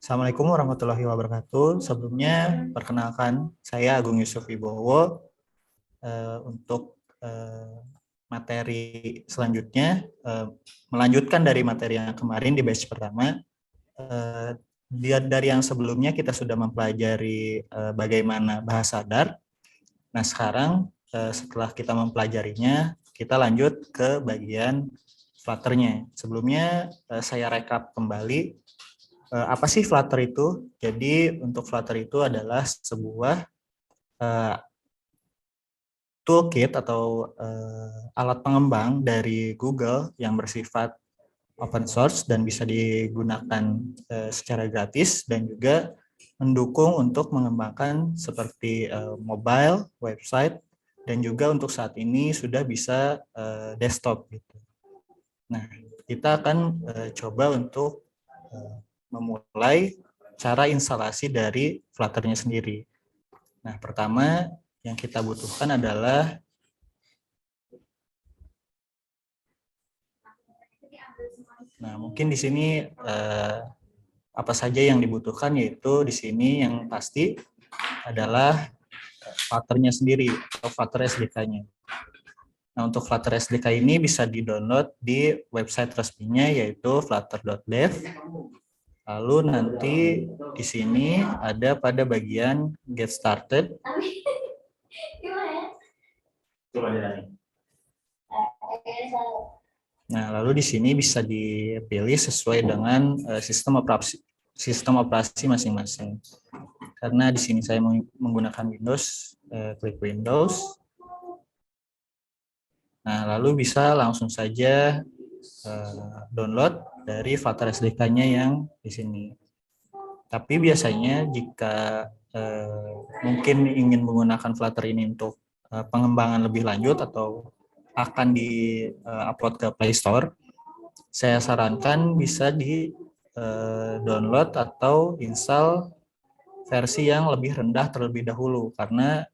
Assalamualaikum warahmatullahi wabarakatuh. Sebelumnya, perkenalkan saya Agung Yusuf Wibowo. Untuk materi selanjutnya, melanjutkan dari materi yang kemarin di batch pertama. Dari yang sebelumnya kita sudah mempelajari bagaimana bahasa Dart. Nah, sekarang setelah kita mempelajarinya, kita lanjut ke bagian Flutter-nya. Sebelumnya saya rekap kembali apa sih Flutter itu? Jadi untuk Flutter itu adalah sebuah toolkit atau alat pengembang dari Google yang bersifat open source dan bisa digunakan secara gratis dan juga mendukung untuk mengembangkan seperti mobile, website, dan juga untuk saat ini sudah bisa desktop gitu. Nah, kita akan coba untuk memulai cara instalasi dari Flutter-nya sendiri. Nah, pertama yang kita butuhkan adalah mungkin di sini apa saja yang dibutuhkan, yaitu di sini yang pasti adalah Flutter-nya sendiri atau Flutter SDK-nya. Nah, untuk Flutter SDK ini bisa di-download di website resminya yaitu flutter.dev. Lalu nanti di sini ada pada bagian Get Started. Nah, lalu di sini bisa dipilih sesuai dengan sistem operasi masing-masing. Karena di sini saya menggunakan Windows, klik Windows. Nah, lalu bisa langsung saja download dari Flutter SDK-nya yang di sini. Tapi biasanya jika mungkin ingin menggunakan Flutter ini untuk pengembangan lebih lanjut atau akan di-upload ke Play Store, saya sarankan bisa di-download atau install versi yang lebih rendah terlebih dahulu, karena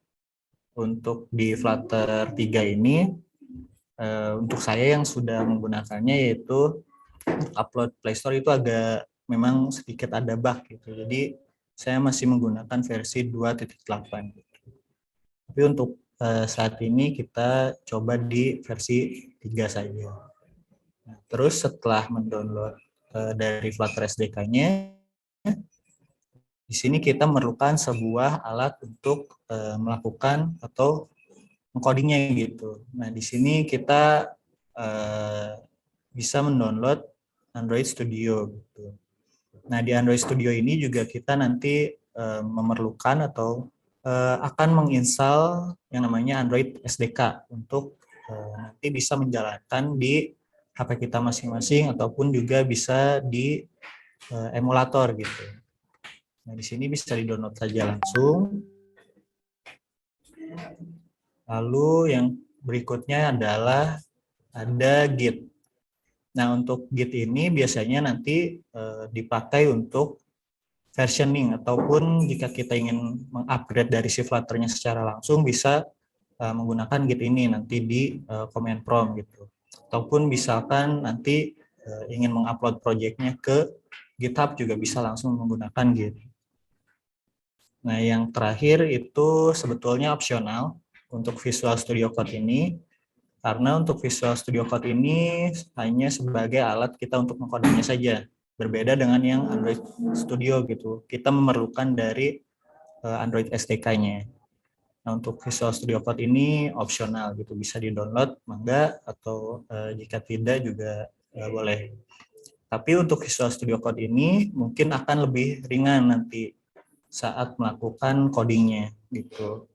untuk di Flutter 3 ini untuk saya yang sudah menggunakannya, yaitu upload Play Store itu agak memang sedikit ada bug gitu. Jadi saya masih menggunakan versi 2.8 gitu. Tapi untuk saat ini kita coba di versi 3 saja. Nah, terus setelah mendownload dari Flutter SDK-nya, di sini kita memerlukan sebuah alat untuk melakukan atau codingnya gitu. Nah, di sini kita bisa mendownload Android Studio gitu. Nah, di Android Studio ini juga kita nanti memerlukan atau akan menginstal yang namanya Android SDK untuk nanti bisa menjalankan di HP kita masing-masing ataupun juga bisa di emulator gitu. Nah, di sini bisa di-download saja langsung. Lalu yang berikutnya adalah ada Git. Nah, untuk Git ini biasanya nanti dipakai untuk versioning, ataupun jika kita ingin mengupgrade dari si Flutter-nya secara langsung bisa menggunakan Git ini nanti di command prompt gitu. Ataupun misalkan nanti ingin mengupload project-nya ke GitHub juga bisa langsung menggunakan Git. Nah, yang terakhir itu sebetulnya opsional untuk Visual Studio Code ini, karena untuk Visual Studio Code ini hanya sebagai alat kita untuk mengkodenya saja. Berbeda dengan yang Android Studio gitu. Kita memerlukan dari Android SDK-nya. Nah, untuk Visual Studio Code ini opsional gitu, bisa di-download mangga, atau jika tidak juga boleh. Tapi untuk Visual Studio Code ini mungkin akan lebih ringan nanti saat melakukan codingnya gitu.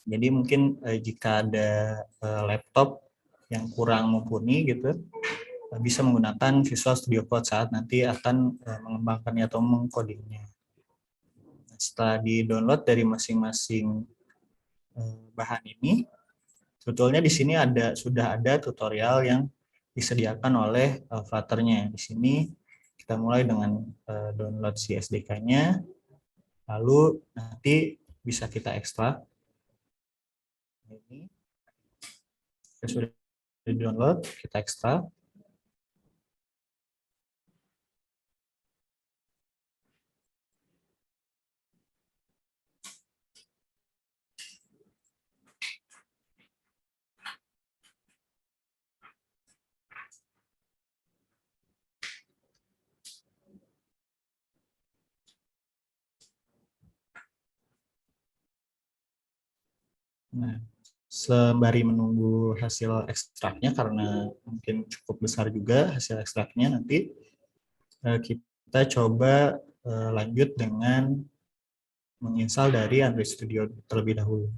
Jadi mungkin jika ada laptop yang kurang mumpuni gitu, bisa menggunakan Visual Studio Code saat nanti akan mengembangkannya atau mengcodingnya. Setelah di-download dari masing-masing bahan ini, sebetulnya di sini sudah ada tutorial yang disediakan oleh Flutter-nya. Di sini kita mulai dengan download si SDK-nya, lalu nanti bisa kita ekstrak. Ini sudah di-download, kita ekstrak. Nah, sembari menunggu hasil ekstraknya karena mungkin cukup besar juga hasil ekstraknya, nanti kita coba lanjut dengan menginstal dari Android Studio terlebih dahulu.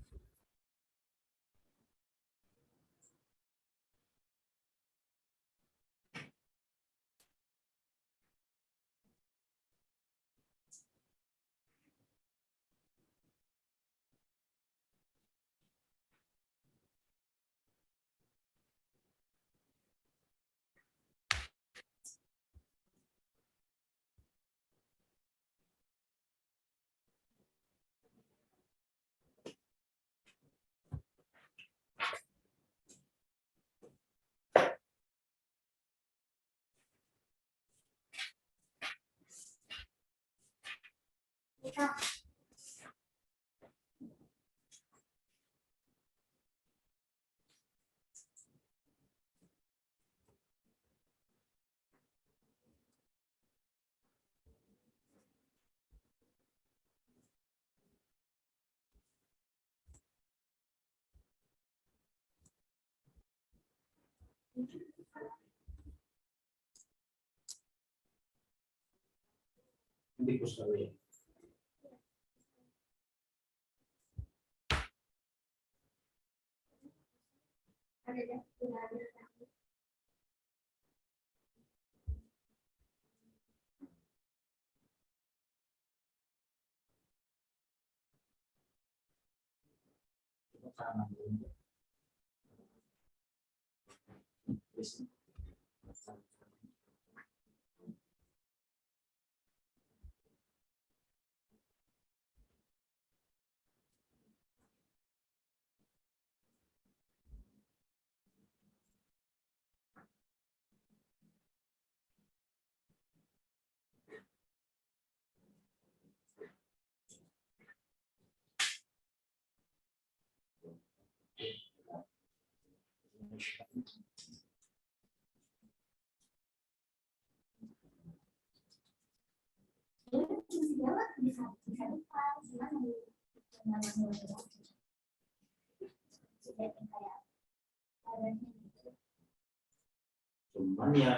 Cuman ya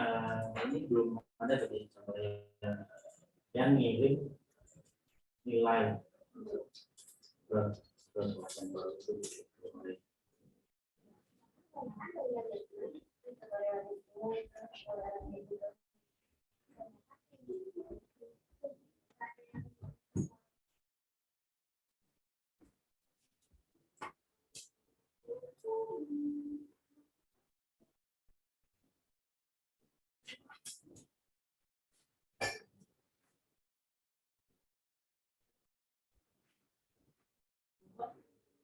ini belum ada tadi yang ngirim nilai ke baru itu.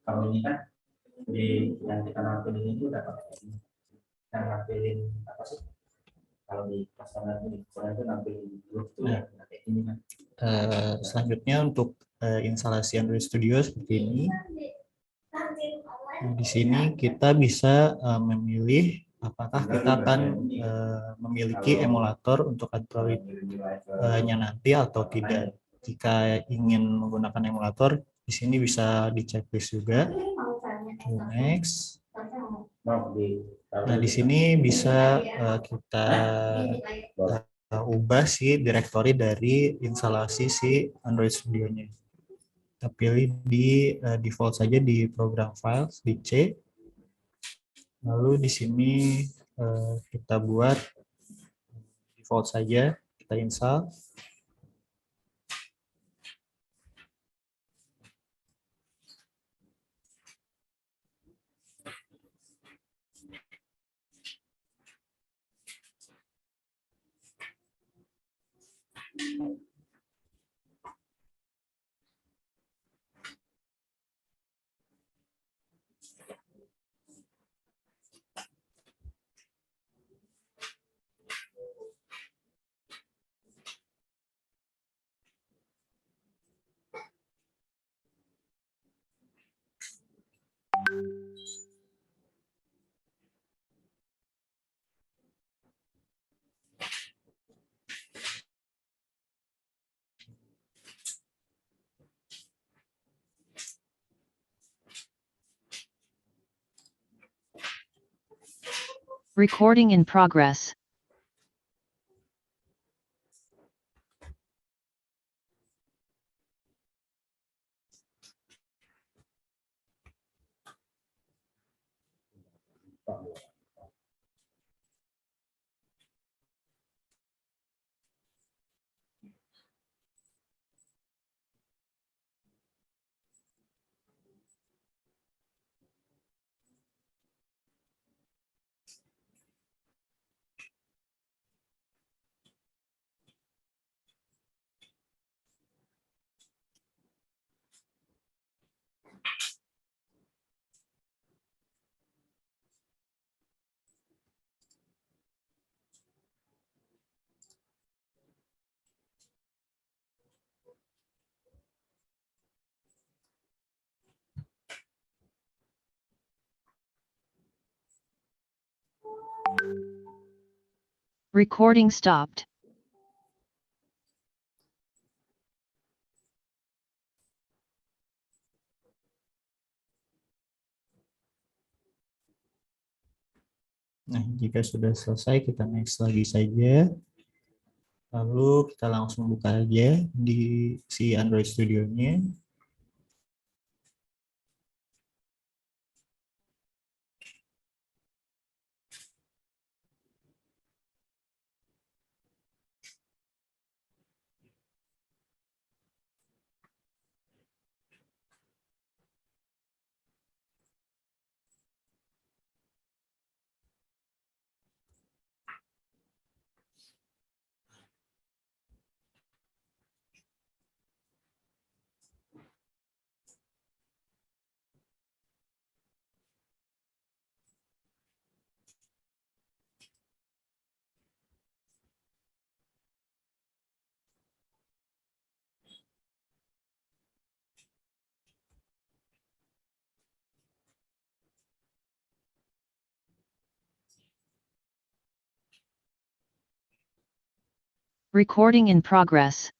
Kalau ini kan di yang kita nampilin itu udah pakai ini. Yang nampilin apa sih? Kalau di pasangan ini, itu nampilin grup tuh ya, kayak ini kan. Selanjutnya untuk instalasi Android Studio seperti ini. Nah, di sini kita bisa memilih apakah kita akan memiliki emulator untuk Android-nya nanti atau tidak. Jika ingin menggunakan emulator, di sini bisa di checklist juga. Next. Nah, di sini bisa kita ubah si direktori dari instalasi si Android Studio-nya. Kita pilih di default saja di program files di C. Lalu di sini kita buat default saja, kita install. Recording in progress. Recording stopped. Nah, jika sudah selesai, kita next lagi saja. Lalu kita langsung buka aja di si Android Studio-nya. Recording in progress.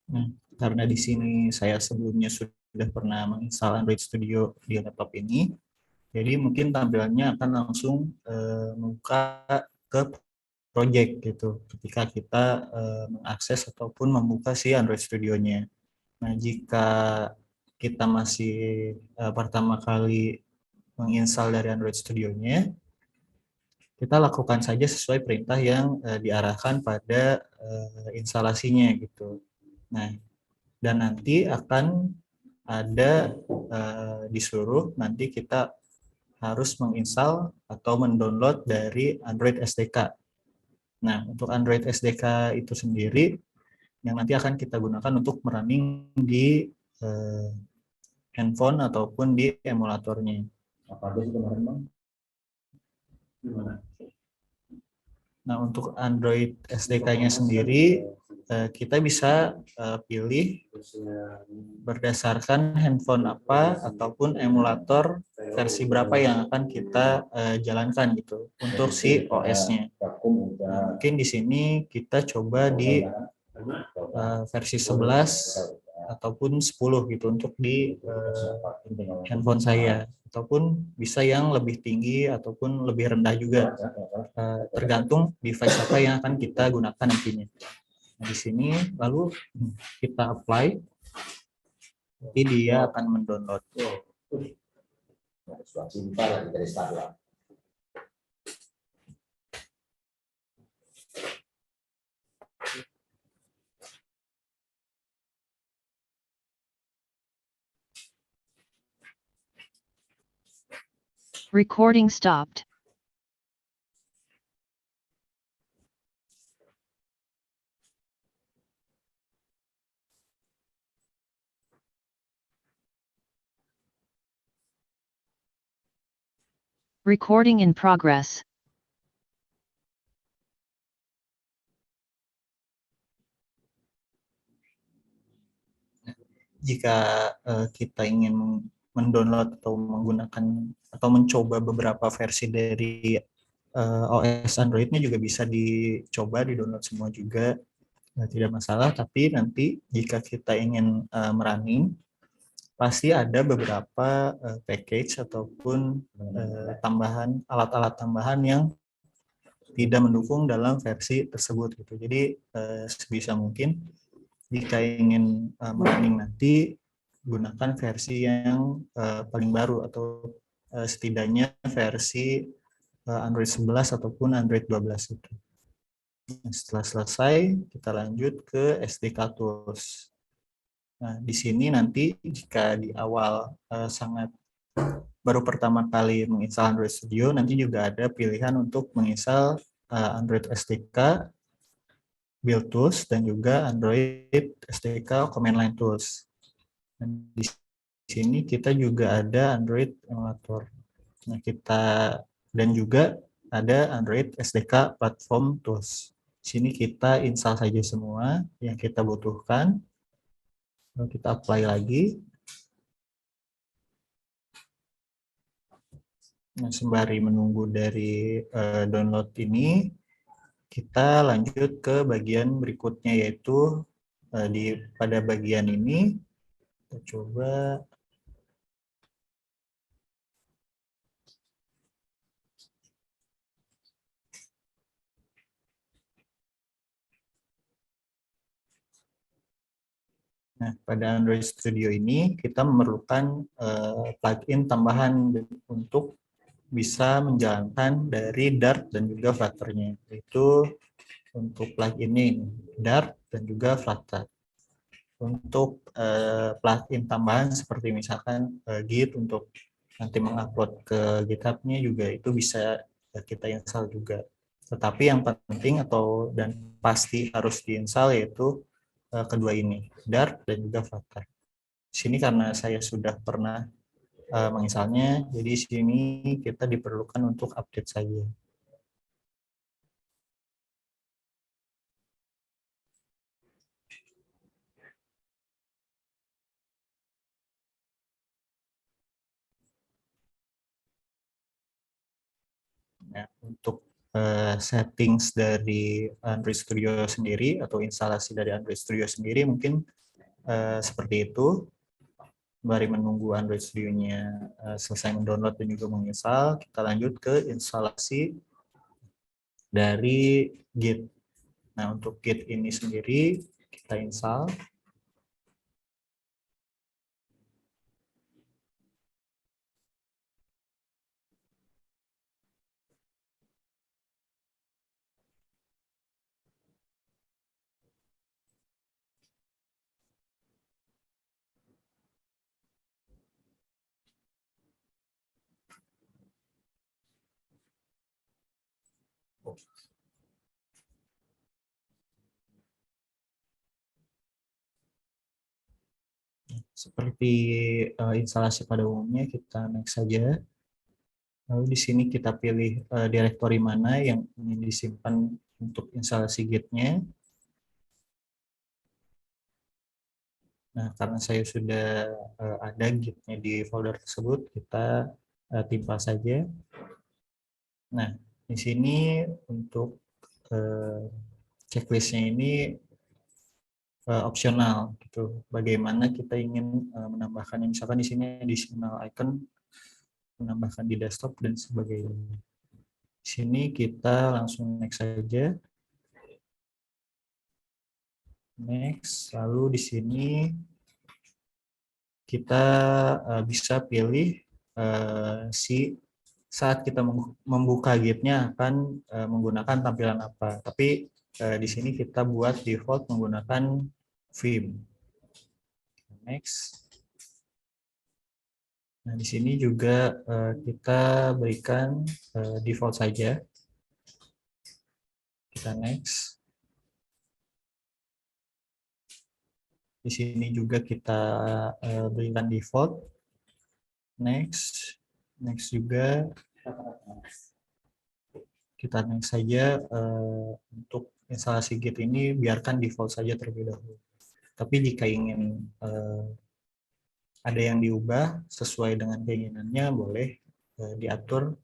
Nah, karena di sini saya sebelumnya sudah pernah menginstal Android Studio di laptop ini, jadi mungkin tampilannya akan langsung membuka ke project gitu ketika kita mengakses ataupun membuka si Android Studio-nya. Nah, jika kita masih pertama kali menginstal dari Android Studio-nya, kita lakukan saja sesuai perintah yang diarahkan pada instalasinya gitu. Nah, dan nanti akan ada disuruh nanti kita harus menginstal atau mendownload dari Android SDK. Nah, untuk Android SDK itu sendiri yang nanti akan kita gunakan untuk merunning di handphone ataupun di emulatornya. Apa aja sih kemarin bang? Gimana? Nah, untuk Android SDK-nya sendiri kita bisa pilih berdasarkan handphone apa ataupun emulator versi berapa yang akan kita jalankan gitu untuk si OS-nya. Nah, mungkin di sini kita coba di versi 11 ataupun 10 gitu untuk di handphone saya, ataupun bisa yang lebih tinggi ataupun lebih rendah juga, tergantung device apa yang akan kita gunakan nantinya. Nah, di sini lalu kita apply, nanti dia akan mendownload. Recording stopped. Recording in progress. Jika kita ingin mendownload atau menggunakan atau mencoba beberapa versi dari OS Android-nya juga bisa dicoba di-download semua juga, tidak masalah. Tapi nanti jika kita ingin merunning, pasti ada beberapa package ataupun tambahan alat-alat tambahan yang tidak mendukung dalam versi tersebut gitu. Jadi sebisa mungkin jika ingin merunning nanti gunakan versi yang paling baru atau setidaknya versi Android 11 ataupun Android 12 itu. Setelah selesai, kita lanjut ke SDK Tools. Nah, di sini nanti jika di awal sangat baru pertama kali menginstal Android Studio, nanti juga ada pilihan untuk menginstal Android SDK Build Tools dan juga Android SDK Command Line Tools. Dan di sini kita juga ada Android Emulator. Nah, dan juga ada Android SDK Platform Tools. Di sini kita install saja semua yang kita butuhkan. Lalu kita apply lagi. Nah, sembari menunggu dari download ini, kita lanjut ke bagian berikutnya, yaitu pada bagian ini kita coba Nah, pada Android Studio ini kita memerlukan plugin tambahan untuk bisa menjalankan dari Dart dan juga Flutter-nya, yaitu untuk plugin ini Dart dan juga Flutter. Untuk plugin tambahan seperti misalkan Git untuk nanti mengupload ke GitHub-nya juga itu bisa kita install juga. Tetapi yang penting dan pasti harus diinstal yaitu kedua ini, Dart dan juga Flutter. Di sini karena saya sudah pernah menginstalnya, jadi di sini kita diperlukan untuk update saja. Nah, untuk settings dari Android Studio sendiri atau instalasi dari Android Studio sendiri mungkin seperti itu. Sembari menunggu Android Studio-nya selesai mendownload dan juga menginstal, kita lanjut ke instalasi dari Git. Nah, untuk Git ini sendiri kita install. seperti instalasi pada umumnya, kita next saja. Lalu di sini kita pilih direktori mana yang ingin disimpan untuk instalasi Git-nya. Nah, karena saya sudah ada Git-nya di folder tersebut, kita timpa saja. Nah, di sini untuk checklistnya ini opsional gitu. Bagaimana kita ingin menambahkan, misalkan di sini additional icon, menambahkan di desktop dan sebagainya. Di sini kita langsung next saja. Next, lalu di sini kita bisa pilih saat kita membuka Git-nya akan menggunakan tampilan apa. Tapi di sini kita buat default menggunakan Vim. Next. Nah, di sini juga kita berikan default saja. Kita next. Di sini juga kita berikan default. Next. Next juga. Kita next saja. Untuk instalasi Git ini biarkan default saja terlebih dahulu. Tapi jika ingin ada yang diubah sesuai dengan keinginannya, boleh diatur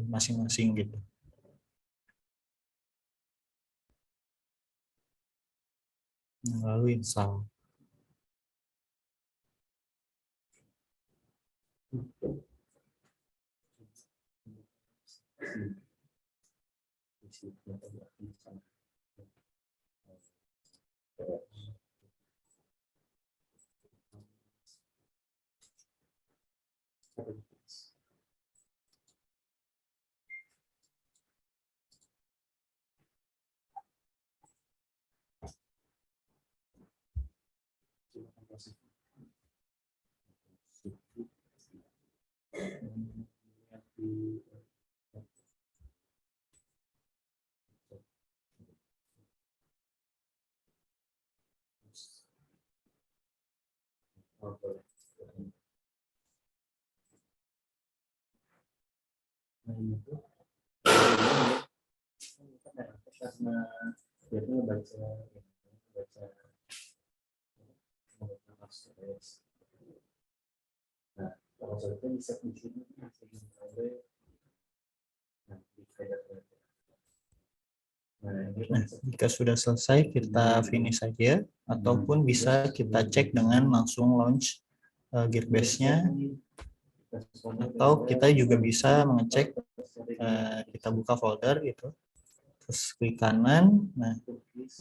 masing-masing gitu. Lalu install. Karena biasanya baca nah, kalau saya bisa di sini Nah, jika sudah selesai kita finish saja, ataupun bisa kita cek dengan langsung launch Git base-nya, atau kita juga bisa mengecek kita buka folder gitu, terus klik kanan. Nah,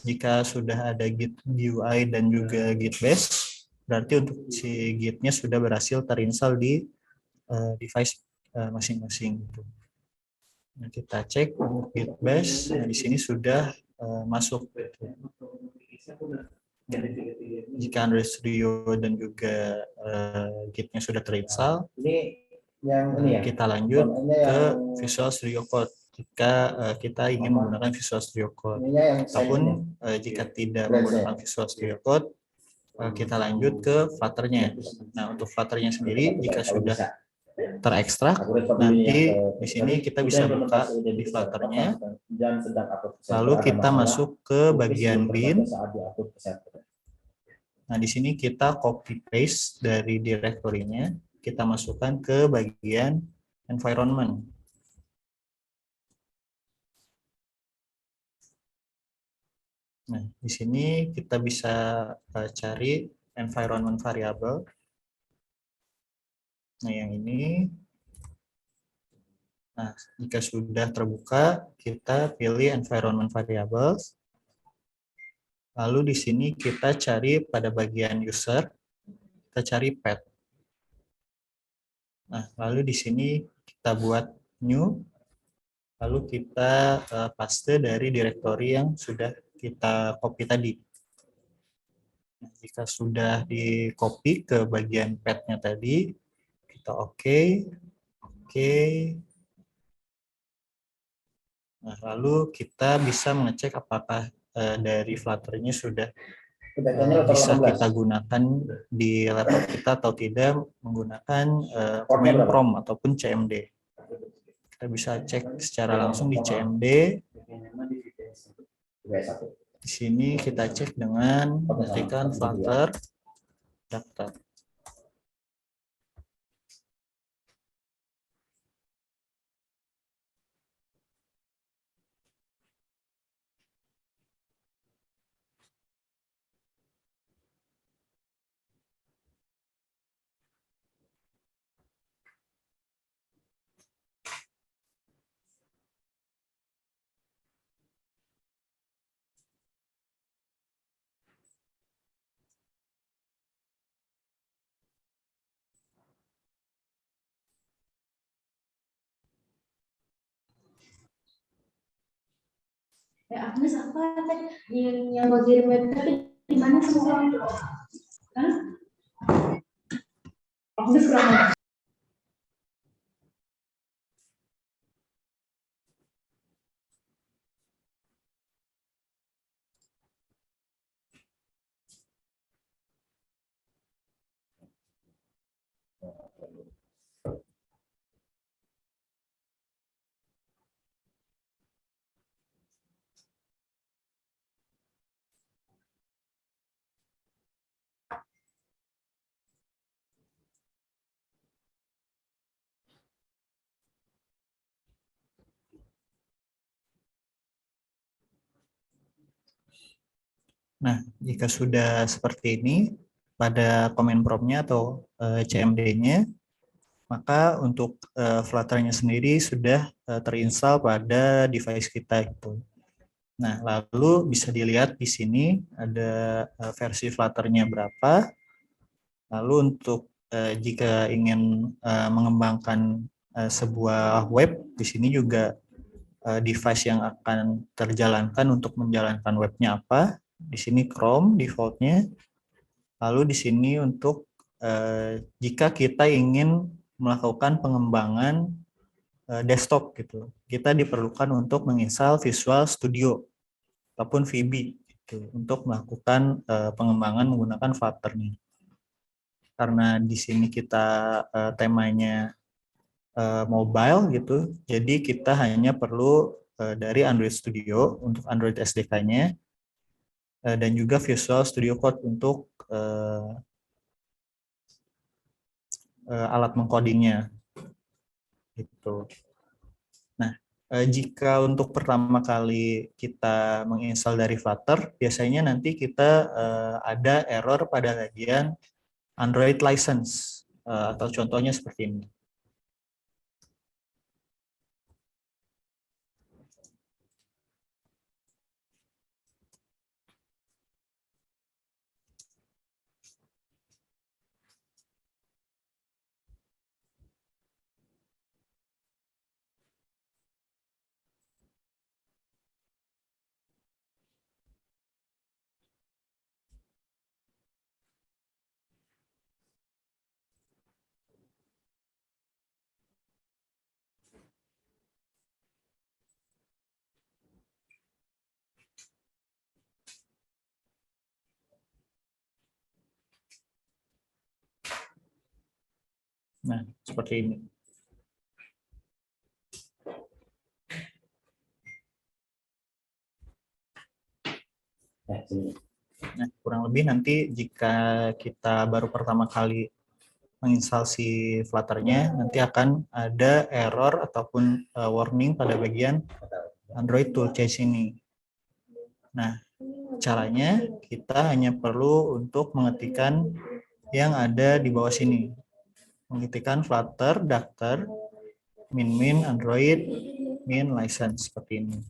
jika sudah ada Git GUI dan juga Git base, berarti untuk si Git-nya sudah berhasil terinstall di device masing-masing. Nah, kita cek untuk Git base, nah, di sini sudah masuk. Jika Android Studio dan juga Git-nya sudah terinstall, kita lanjut ke Visual Studio Code. Jika kita ingin menggunakan Visual Studio Code, ataupun jika tidak menggunakan Visual Studio Code, kita lanjut ke Flutter-nya. Nah, untuk Flutter-nya sendiri, jika sudah terekstrak, nanti di sini kita bisa buka di Flutter-nya, lalu kita masuk ke bagian bin. Nah, di sini kita copy paste dari direktorinya, kita masukkan ke bagian environment. Nah, di sini kita bisa cari environment variable. Nah, yang ini. Nah, jika sudah terbuka, kita pilih environment variables. Lalu di sini kita cari pada bagian user, kita cari path. Nah, lalu di sini kita buat new, lalu kita paste dari direktori yang sudah kita copy tadi. Nah, jika sudah di copy ke bagian path-nya tadi, kita oke. Nah, lalu kita bisa mengecek apakah dari Flutter-nya sudah bisa kita gunakan di laptop kita atau tidak menggunakan Portnya command berapa? prompt ataupun CMD. Kita bisa cek secara langsung di CMD. Di sini kita cek dengan mengetikkan Flutter daftar. Agnes apa yang bagian web tapi di mana semua? Hah? Agnes kurang. Nah, jika sudah seperti ini pada command prompt-nya atau CMD-nya, maka untuk Flutter-nya sendiri sudah terinstall pada device kita gitu. Nah, lalu bisa dilihat di sini ada versi Flutter-nya berapa. Lalu untuk jika ingin mengembangkan sebuah web, di sini juga device yang akan terjalankan untuk menjalankan webnya apa. Di sini Chrome defaultnya. Lalu di sini untuk jika kita ingin melakukan pengembangan desktop gitu, kita diperlukan untuk menginstal Visual Studio ataupun VB gitu, untuk melakukan pengembangan menggunakan Flutter nih. Karena di sini kita temanya mobile gitu, jadi kita hanya perlu dari Android Studio untuk Android SDK-nya dan juga Visual Studio Code untuk alat mengcodingnya gitu. Nah, jika untuk pertama kali kita menginstal dari Flutter, biasanya nanti kita ada error pada bagian Android license atau contohnya seperti ini. Nah, seperti ini. Nah, kurang lebih nanti jika kita baru pertama kali menginstal si Flutter-nya, nanti akan ada error ataupun warning pada bagian Android Toolchain ini. Nah, caranya kita hanya perlu untuk mengetikkan yang ada di bawah sini. Mengetikkan Flutter daftar min Android min license seperti ini.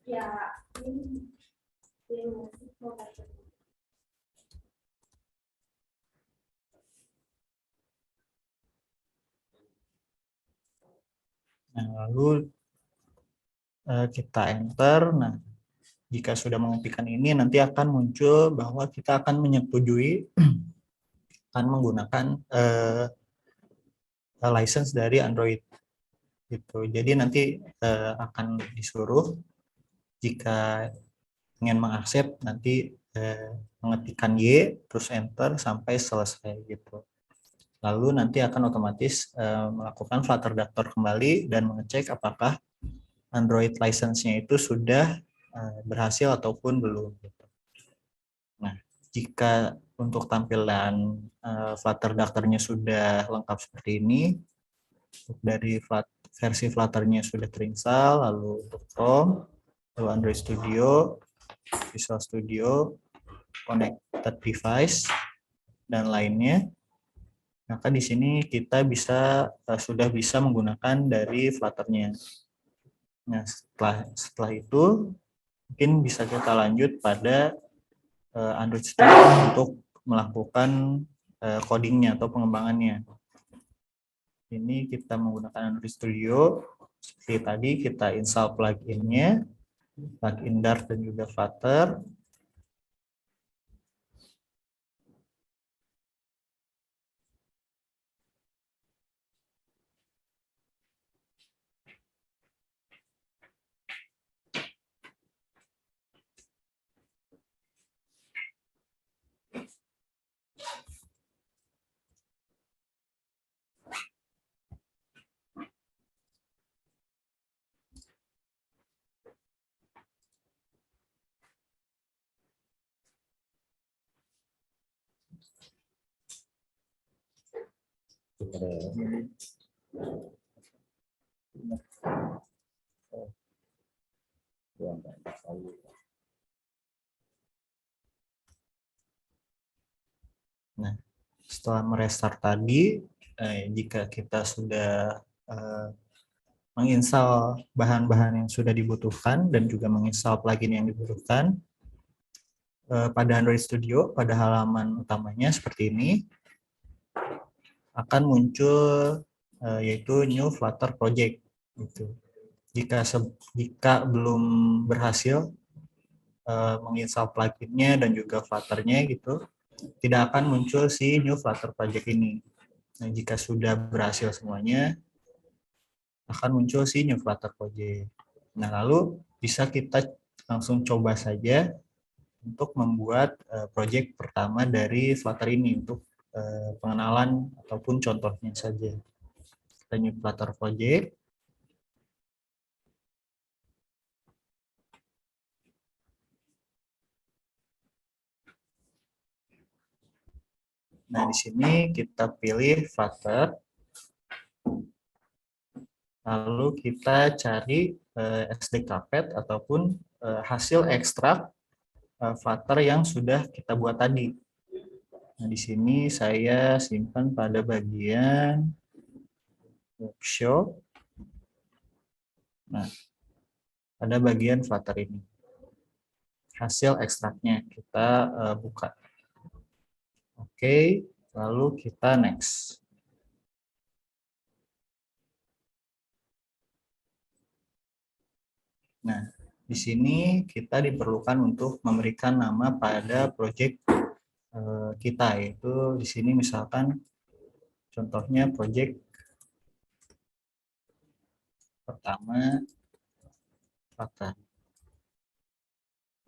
Ya. Nah, lalu kita enter. Nah, jika sudah mengetikkan ini, nanti akan muncul bahwa kita akan menyetujui akan menggunakan license dari Android gitu. Jadi nanti akan disuruh jika ingin mengakses nanti mengetikkan Y terus enter sampai selesai gitu. Lalu nanti akan otomatis melakukan Flutter Dactyl kembali dan mengecek apakah Android license-nya itu sudah berhasil ataupun belum. Gitu. Nah, jika untuk tampilan Flutter Dactyl-nya sudah lengkap seperti ini, dari versi Flutter-nya sudah terinstall, lalu untuk Chrome, lalu Android Studio, Visual Studio, Connected Device, dan lainnya, maka di sini kita sudah bisa menggunakan dari Flutter-nya. Nah, setelah itu mungkin bisa kita lanjut pada Android Studio untuk melakukan codingnya atau pengembangannya. Ini kita menggunakan Android Studio. Seperti tadi kita install plugin-nya, plugin Dart dan juga Flutter. Nah, setelah merestart tadi, jika kita sudah menginstal bahan-bahan yang sudah dibutuhkan dan juga menginstal plugin yang dibutuhkan, pada Android Studio, pada halaman utamanya seperti ini, akan muncul yaitu New Flutter Project. Gitu. Jika belum berhasil menginstal pluginnya dan juga Flutter-nya gitu, tidak akan muncul si New Flutter Project ini. Nah, jika sudah berhasil semuanya, akan muncul si New Flutter Project. Nah, lalu bisa kita langsung coba saja untuk membuat project pertama dari Flutter ini untuk pengenalan ataupun contohnya saja. Kita New Flutter Project. Nah, di sini kita pilih Flutter. Lalu kita cari SDK path ataupun hasil ekstrak Flutter yang sudah kita buat tadi. Nah, di sini saya simpan pada bagian workshop. Nah, pada bagian Flutter ini. Hasil ekstraknya kita buka. Oke, lalu kita next. Nah, di sini kita diperlukan untuk memberikan nama pada project kita, yaitu di sini misalkan contohnya project pertama Flutter.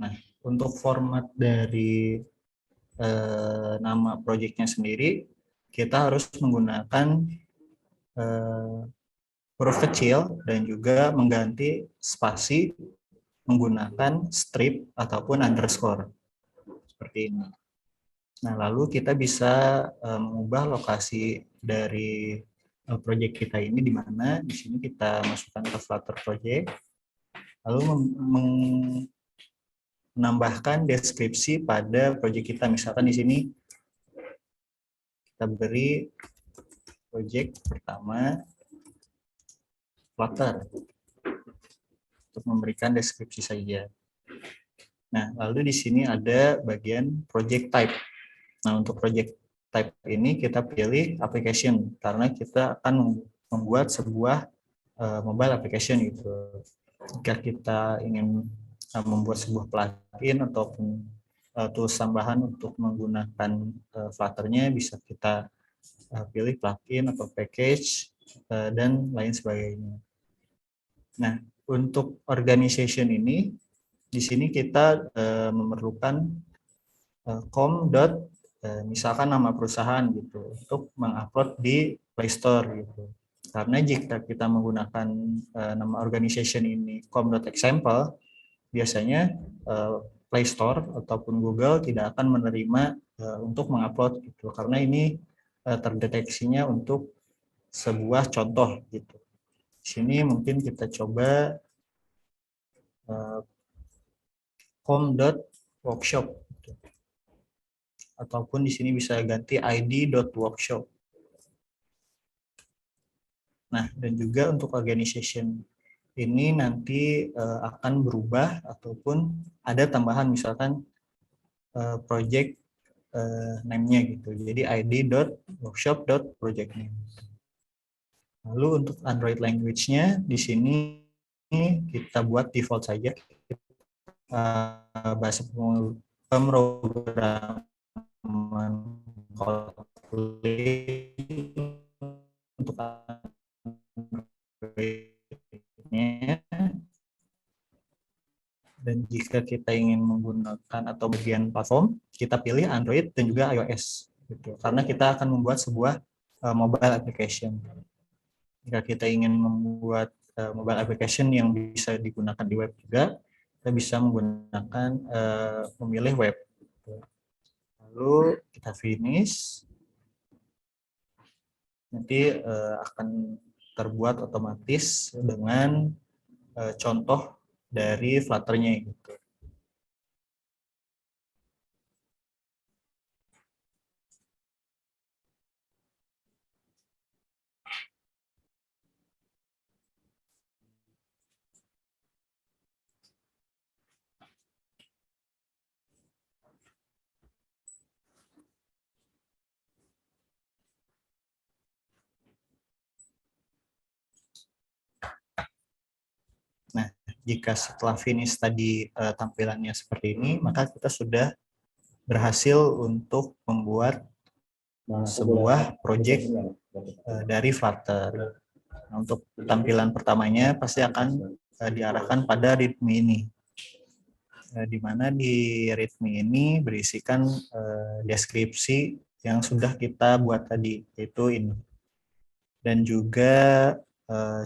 Nah, untuk format dari nama projectnya sendiri, kita harus menggunakan huruf kecil dan juga mengganti spasi menggunakan strip ataupun underscore seperti ini. Nah, lalu kita bisa mengubah lokasi dari project kita ini di mana. Di sini kita masukkan ke Flutter project, lalu menambahkan deskripsi pada project kita. Misalkan di sini kita beri project pertama Flutter untuk memberikan deskripsi saja. Nah, lalu di sini ada bagian project type. Nah, untuk project type ini kita pilih application karena kita akan membuat sebuah mobile application gitu. Jika kita ingin membuat sebuah plugin ataupun tools tambahan untuk menggunakan Flutter-nya, bisa kita pilih plugin atau package, dan lain sebagainya. Nah, untuk organization ini, di sini kita memerlukan com. Misalkan nama perusahaan gitu untuk mengupload di Play Store gitu. Karena jika kita menggunakan nama organization ini com.example, biasanya Play Store ataupun Google tidak akan menerima untuk mengupload gitu, karena ini terdeteksinya untuk sebuah contoh gitu. Di sini mungkin kita coba com.workshop gitu. Ataupun di sini bisa ganti id.workshop. Nah, dan juga untuk organization ini nanti akan berubah ataupun ada tambahan misalkan project name-nya gitu. Jadi id.workshop.projectname. Lalu untuk Android language-nya di sini kita buat default saja bahasa pemrograman Kotlin untuk Android-nya. Dan jika kita ingin menggunakan atau bagian platform, kita pilih Android dan juga iOS gitu. Karena kita akan membuat sebuah mobile application. Jika kita ingin membuat mobile application yang bisa digunakan di web juga, kita bisa menggunakan memilih web. Lalu kita finish. Nanti akan terbuat otomatis dengan contoh dari Flutter-nya gitu. Nah, jika setelah finish tadi tampilannya seperti ini, maka kita sudah berhasil untuk membuat sebuah project dari Flutter. Nah, untuk tampilan pertamanya pasti akan diarahkan pada readme ini. Di mana di readme ini berisikan deskripsi yang sudah kita buat tadi, yaitu ini. Dan juga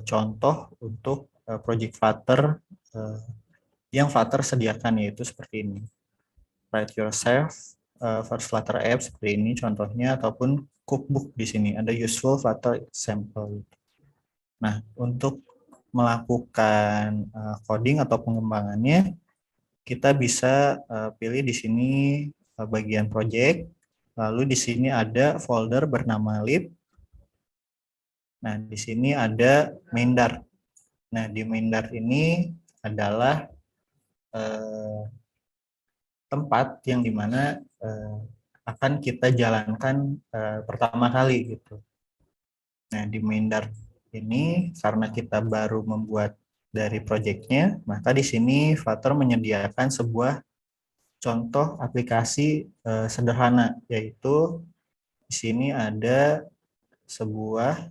contoh untuk project Flutter yang Flutter sediakan, yaitu seperti ini. Write yourself first Flutter app seperti ini contohnya, ataupun cookbook di sini ada useful Flutter sample. Nah, untuk melakukan coding atau pengembangannya, kita bisa pilih di sini bagian project, lalu di sini ada folder bernama lib. Nah, di sini ada main Dart. Nah, di main Dart ini adalah tempat yang dimana akan kita jalankan pertama kali gitu. Nah, di main Dart ini karena kita baru membuat dari projectnya, maka di sini Flutter menyediakan sebuah contoh aplikasi sederhana, yaitu di sini ada sebuah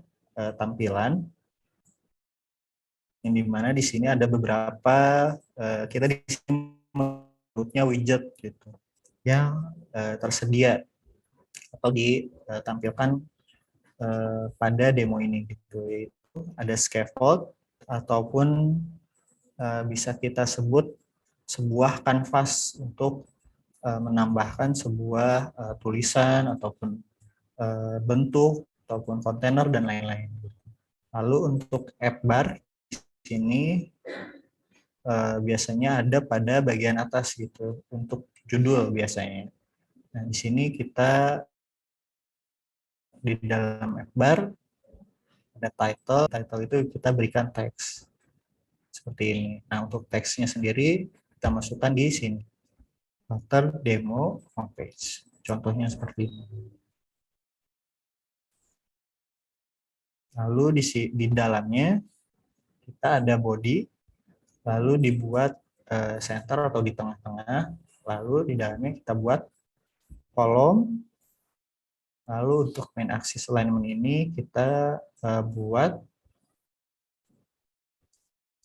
tampilan yang dimana di sini ada beberapa kita di sini menyebutnya widget gitu yang tersedia atau ditampilkan pada demo ini gitu, yaitu ada scaffold ataupun bisa kita sebut sebuah kanvas untuk menambahkan sebuah tulisan ataupun bentuk ataupun kontainer dan lain-lain. Lalu untuk app bar sini biasanya ada pada bagian atas gitu untuk judul biasanya. Nah, di sini kita di dalam app bar ada title itu kita berikan teks seperti ini. Nah, untuk teksnya sendiri kita masukkan di sini. Flutter demo homepage. Contohnya seperti ini. Lalu di dalamnya kita ada body, lalu dibuat center atau di tengah-tengah, lalu di dalamnya kita buat kolom, Lalu untuk main axis alignment ini kita buat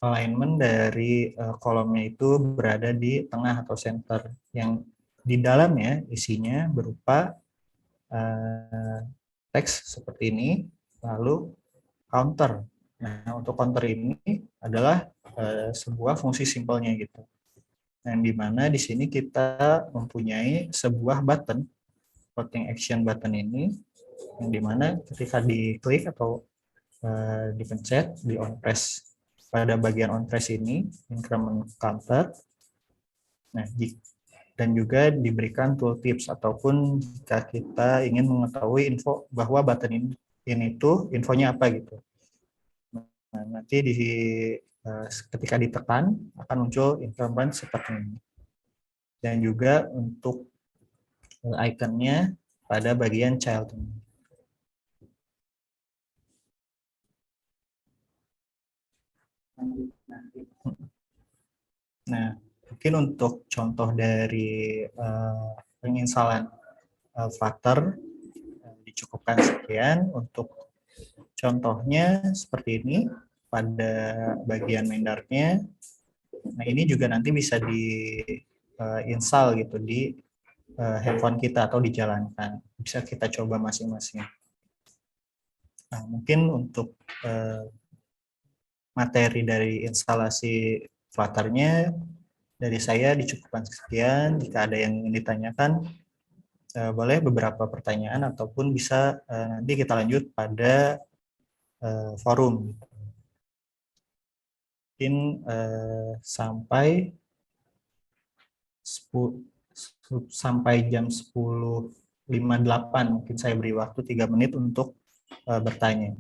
alignment dari kolomnya itu berada di tengah atau center, yang di dalamnya isinya berupa teks seperti ini, lalu counter. Nah, untuk counter ini adalah sebuah fungsi simpelnya gitu. Yang dimana di sini kita mempunyai sebuah button, voting action button ini, yang dimana ketika diklik atau dipencet di on press, pada bagian on press ini increment counter. Nah, dan juga diberikan tooltips ataupun jika kita ingin mengetahui info bahwa button ini tuh infonya apa gitu. Nah, nanti ketika ditekan akan muncul increment seperti ini. Dan juga untuk ikonnya pada bagian child. Nah, mungkin untuk contoh dari penginstalan Flutter dicukupkan sekian. Untuk contohnya seperti ini pada bagian Mendartnya. Nah, ini juga nanti bisa di install gitu di handphone kita atau dijalankan. Bisa kita coba masing-masing. Nah, mungkin untuk materi dari instalasi Flutter-nya dari saya dicukupkan sekian. Jika ada yang ingin ditanyakan, boleh beberapa pertanyaan ataupun bisa nanti kita lanjut pada forum. Mungkin sampai jam 10.58 mungkin saya beri waktu 3 menit untuk bertanya.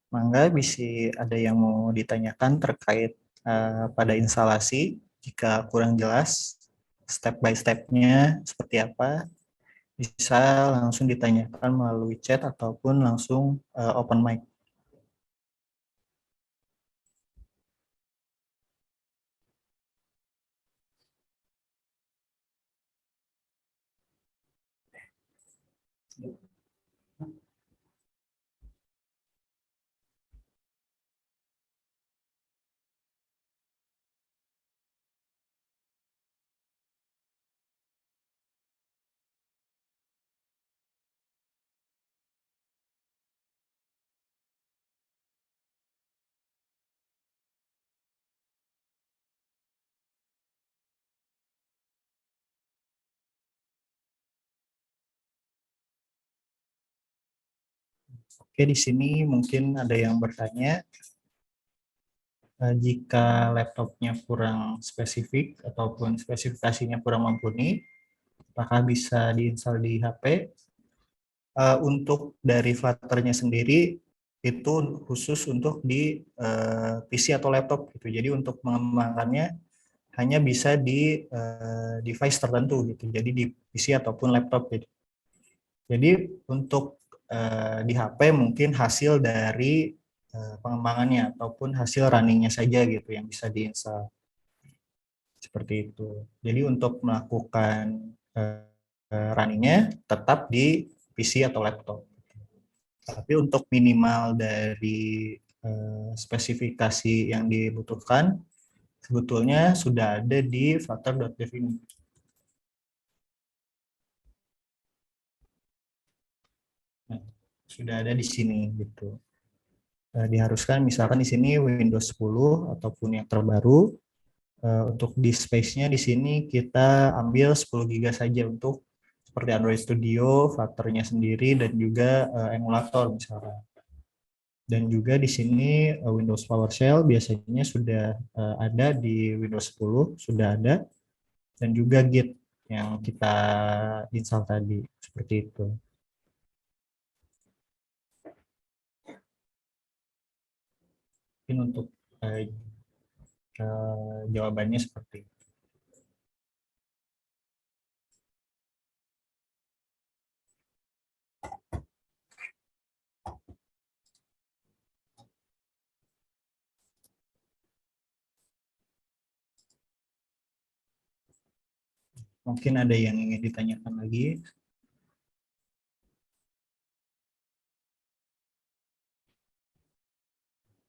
Mangga bisa ada yang mau ditanyakan terkait pada instalasi. Jika kurang jelas step by step-nya seperti apa, bisa langsung ditanyakan melalui chat ataupun langsung open mic. Oke, di sini mungkin ada yang bertanya, jika laptopnya kurang spesifik ataupun spesifikasinya kurang mumpuni, apakah bisa diinstal di HP? Untuk dari Flutter-nya sendiri itu khusus untuk di PC atau laptop gitu. Jadi untuk mengembangkannya hanya bisa di device tertentu gitu. Jadi di PC ataupun laptop gitu. Jadi untuk di HP mungkin hasil dari pengembangannya ataupun hasil runningnya saja gitu yang bisa diinstal seperti itu. Jadi untuk melakukan runningnya tetap di PC atau laptop. Tapi untuk minimal dari spesifikasi yang dibutuhkan sebetulnya sudah ada di flutter.dev ini. Nah, sudah ada di sini gitu. Diharuskan misalkan di sini Windows 10 ataupun yang terbaru. Untuk disk space-nya di sini kita ambil 10 GB saja untuk seperti Android Studio, Flutter-nya sendiri dan juga emulator misalkan. Dan juga di sini Windows PowerShell biasanya sudah ada di Windows 10, sudah ada, dan juga Git yang kita install tadi, seperti itu. Mungkin untuk jawabannya seperti itu. Mungkin ada yang ingin ditanyakan lagi.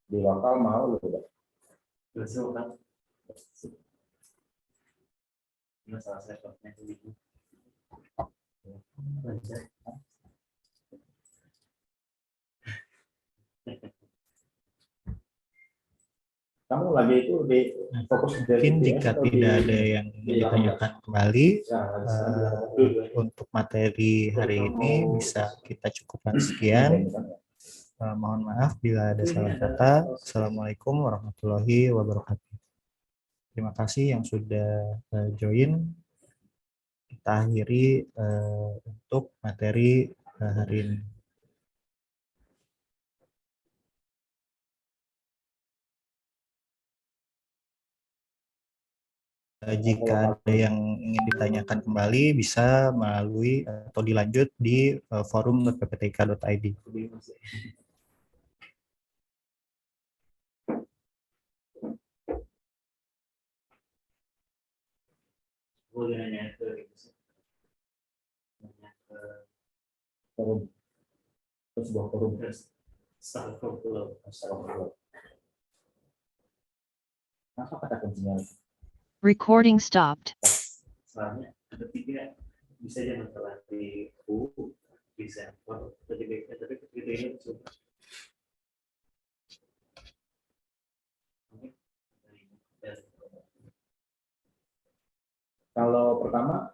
Di lokal mau loh, Pak. Betul kan? Masalah servernya itu. Kamu lagi itu di fokus di Mungkin TPS jika atau tidak di- ada yang ingin di ditanyakan kembali, Ya, untuk materi hari ini bisa kita cukupkan sekian. Mohon maaf bila ada salah kata. Assalamualaikum warahmatullahi wabarakatuh. Terima kasih yang sudah join. Kita akhiri untuk materi hari ini. Jika ada yang ingin ditanyakan kembali, bisa melalui atau dilanjut di forum.pptk.id. Boleh nanya ke forum. Terus sebuah forum. staff pulau. Apa kata kuncinya? Recording stopped. Soalnya ada tiga bisa aja masalah di di server, tapi begitu ini sudah. Kalau pertama